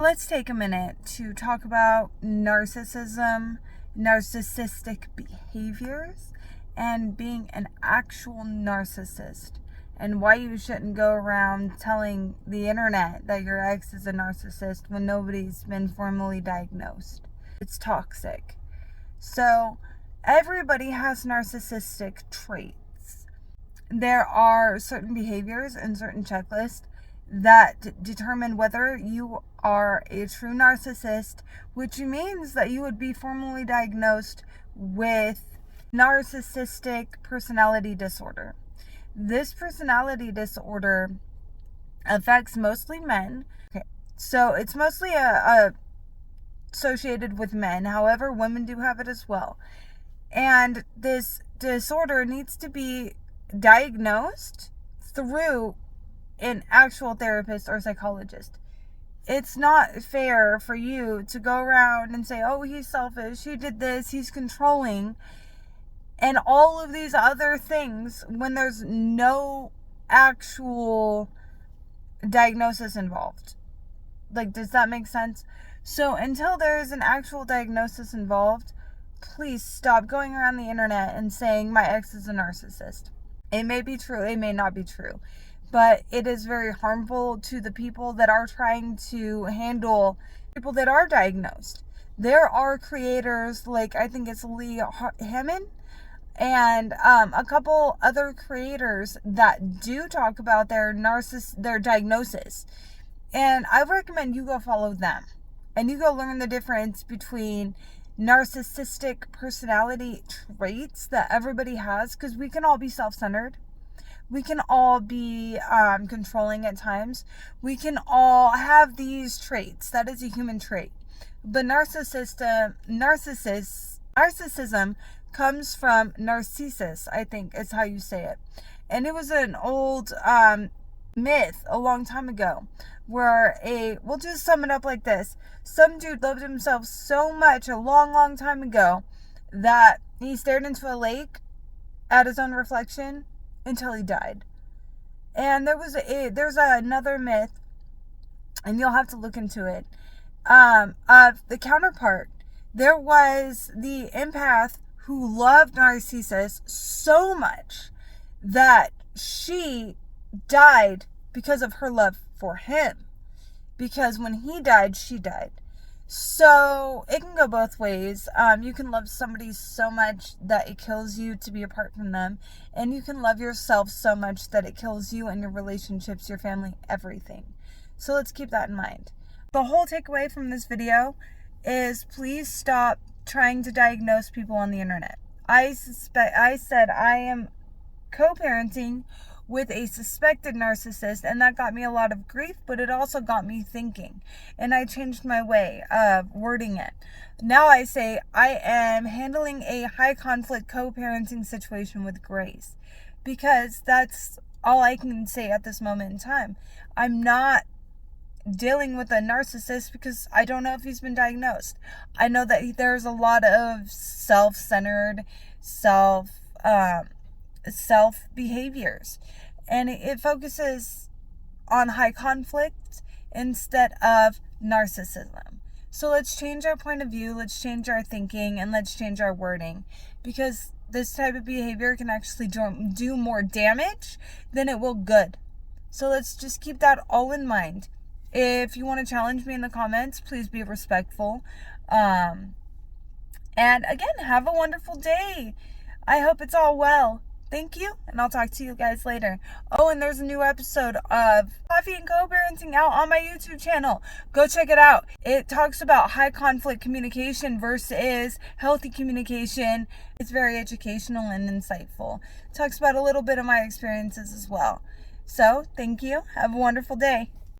Let's take a minute to talk about narcissism, narcissistic behaviors, and being an actual narcissist, and why you shouldn't go around telling the internet that your ex is a narcissist when nobody's been formally diagnosed. It's toxic. So, everybody has narcissistic traits. There are certain behaviors and certain checklists that determine whether you are a true narcissist, which means that you would be formally diagnosed with narcissistic personality disorder. This personality disorder affects mostly men. Okay. So it's mostly associated with men. However, women do have it as well. And this disorder needs to be diagnosed through an actual therapist or psychologist. It's not fair for you to go around and say, oh, he's selfish, he did this, he's controlling, and all of these other things when there's no actual diagnosis involved. Like, does that make sense? So until there is an actual diagnosis involved, please stop going around the internet and saying my ex is a narcissist. It may be true, it may not be true, but it is very harmful to the people that are trying to handle people that are diagnosed. There are creators like, I think it's Lee Hammond, and a couple other creators that do talk about their diagnosis. And I recommend you go follow them and you go learn the difference between narcissistic personality traits that everybody has, because we can all be self-centered. We can all be controlling at times. We can all have these traits. That is a human trait. But narcissism comes from narcissus, I think is how you say it. And it was an old myth a long time ago where we'll just sum it up like this. Some dude loved himself so much a long time ago that he stared into a lake at his own reflection until he died. And there's another myth, and you'll have to look into it, of the counterpart. There was the empath who loved Narcissus so much that she died because of her love for him. Because when he died, she died. So it can go both ways. You can love somebody so much that it kills you to be apart from them. And you can love yourself so much that it kills you and your relationships, your family, everything. So let's keep that in mind. The whole takeaway from this video is please stop trying to diagnose people on the internet. I said I am co-parenting with a suspected narcissist, and that got me a lot of grief, but it also got me thinking, and I changed my way of wording it. Now I say I am handling a high conflict co-parenting situation with grace, because that's all I can say at this moment in time. I'm not dealing with a narcissist because I don't know if he's been diagnosed. I know that there's a lot of self-centered, self behaviors, and it focuses on high conflict instead of narcissism. So let's change our point of view, let's change our thinking, and let's change our wording, because this type of behavior can actually do more damage than it will good. So let's just keep that all in mind. If you want to challenge me in the comments, please be respectful. And again, have a wonderful day. I hope it's all well. Thank you, and I'll talk to you guys later. Oh, and there's a new episode of Coffee and Co-Parenting out on my YouTube channel. Go check it out. It talks about high conflict communication versus healthy communication. It's very educational and insightful. It talks about a little bit of my experiences as well. So, thank you. Have a wonderful day.